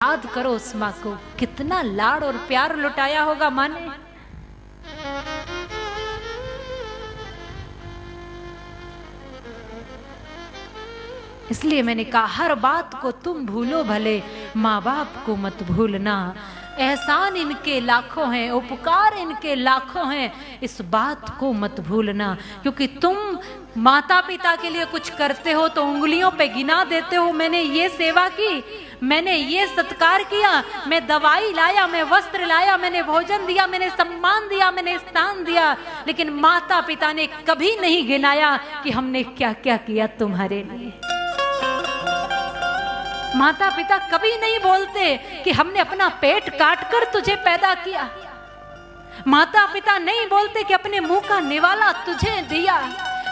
याद करो उस माँ को, कितना लाड़ और प्यार लुटाया होगा माँ ने। इसलिए मैंने कहा हर बात को तुम भूलो भले, माँ बाप को मत भूलना। एहसान इनके लाखों हैं, उपकार इनके लाखों हैं, इस बात को मत भूलना। क्योंकि तुम माता पिता के लिए कुछ करते हो तो उंगलियों पे गिना देते हो, मैंने ये सेवा की, मैंने ये सत्कार किया, मैं दवाई लाया, मैं वस्त्र लाया, मैंने भोजन दिया, मैंने सम्मान दिया, मैंने स्थान दिया। लेकिन माता पिता ने कभी नहीं गिनाया कि हमने क्या क्या किया तुम्हारे लिए। माता पिता कभी नहीं बोलते कि हमने अपना पेट काट कर तुझे पैदा किया। माता पिता नहीं बोलते कि अपने मुंह का निवाला तुझे दिया।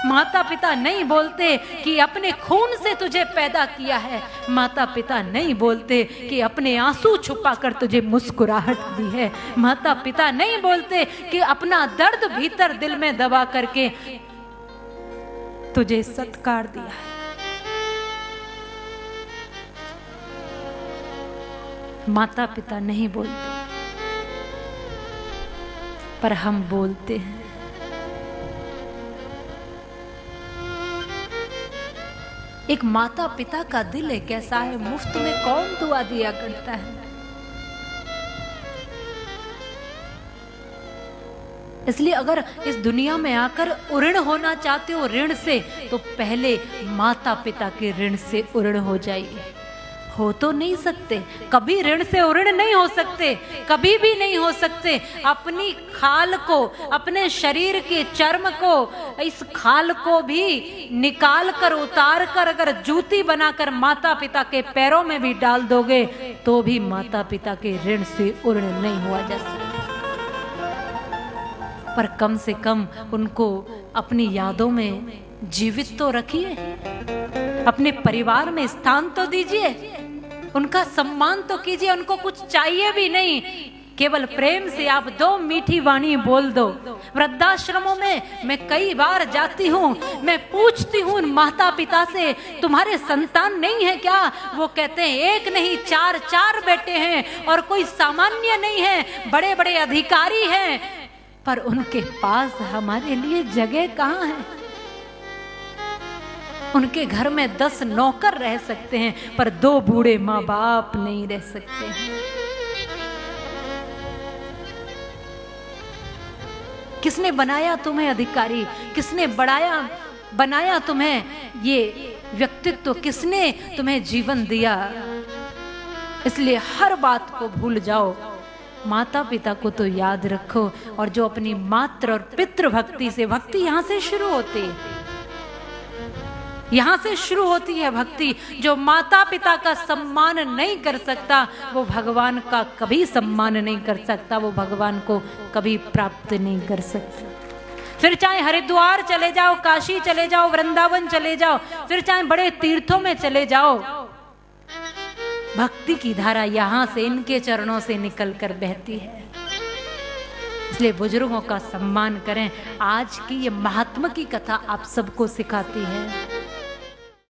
माता पिता नहीं बोलते कि अपने खून से तुझे पैदा किया है। माता पिता नहीं बोलते कि अपने आंसू छुपा कर तुझे मुस्कुराहट दी है। माता पिता नहीं बोलते कि अपना दर्द भीतर दिल में दबा करके तुझे सत्कार दिया है। माता पिता नहीं बोलते, पर हम बोलते हैं। एक माता पिता का दिल एक ऐसा है, मुफ्त में कौन दुआ दिया करता है। इसलिए अगर इस दुनिया में आकर उऋण होना चाहते हो ऋण से, तो पहले माता पिता के ऋण से उऋण हो जाइए। हो तो नहीं सकते, कभी ऋण से उऋण नहीं हो सकते, कभी भी नहीं हो सकते। अपनी खाल को, अपने शरीर के चर्म को, इस खाल को भी निकाल कर उतार कर अगर जूती बनाकर माता पिता के पैरों में भी डाल दोगे तो भी माता पिता के ऋण से उऋण नहीं हुआ जा सकता। पर कम से कम उनको अपनी यादों में जीवित तो रखिए, अपने परिवार में स्थान तो दीजिए, उनका सम्मान तो कीजिए। उनको कुछ चाहिए भी नहीं, केवल प्रेम से आप दो मीठी वाणी बोल दो। वृद्धाश्रमों में मैं कई बार जाती हूँ, मैं पूछती हूँ माता पिता से, तुम्हारे संतान नहीं है क्या? वो कहते हैं एक नहीं चार चार बेटे हैं, और कोई सामान्य नहीं है, बड़े बड़े अधिकारी हैं, पर उनके पास हमारे लिए जगह कहाँ है। उनके घर में 10 नौकर रह सकते हैं, पर 2 बूढ़े माँ बाप नहीं रह सकते हैं। किसने बनाया तुम्हें अधिकारी? किसने बनाया तुम्हें ये व्यक्तित्व? किसने तुम्हें जीवन दिया? इसलिए हर बात को भूल जाओ, माता पिता को तो याद रखो। और जो अपनी मातृ और पितृ भक्ति से, भक्ति यहाँ से शुरू होती है, यहाँ से शुरू होती है भक्ति। जो माता पिता का सम्मान नहीं कर सकता वो भगवान का कभी सम्मान नहीं कर सकता, वो भगवान को कभी प्राप्त नहीं कर सकता। फिर चाहे हरिद्वार चले जाओ, काशी चले जाओ, वृंदावन चले जाओ, फिर चाहे बड़े तीर्थों में चले जाओ, भक्ति की धारा यहाँ से, इनके चरणों से निकल कर बहती है। इसलिए बुजुर्गों का सम्मान करें। आज की ये महात्मा की कथा आप सबको सिखाती है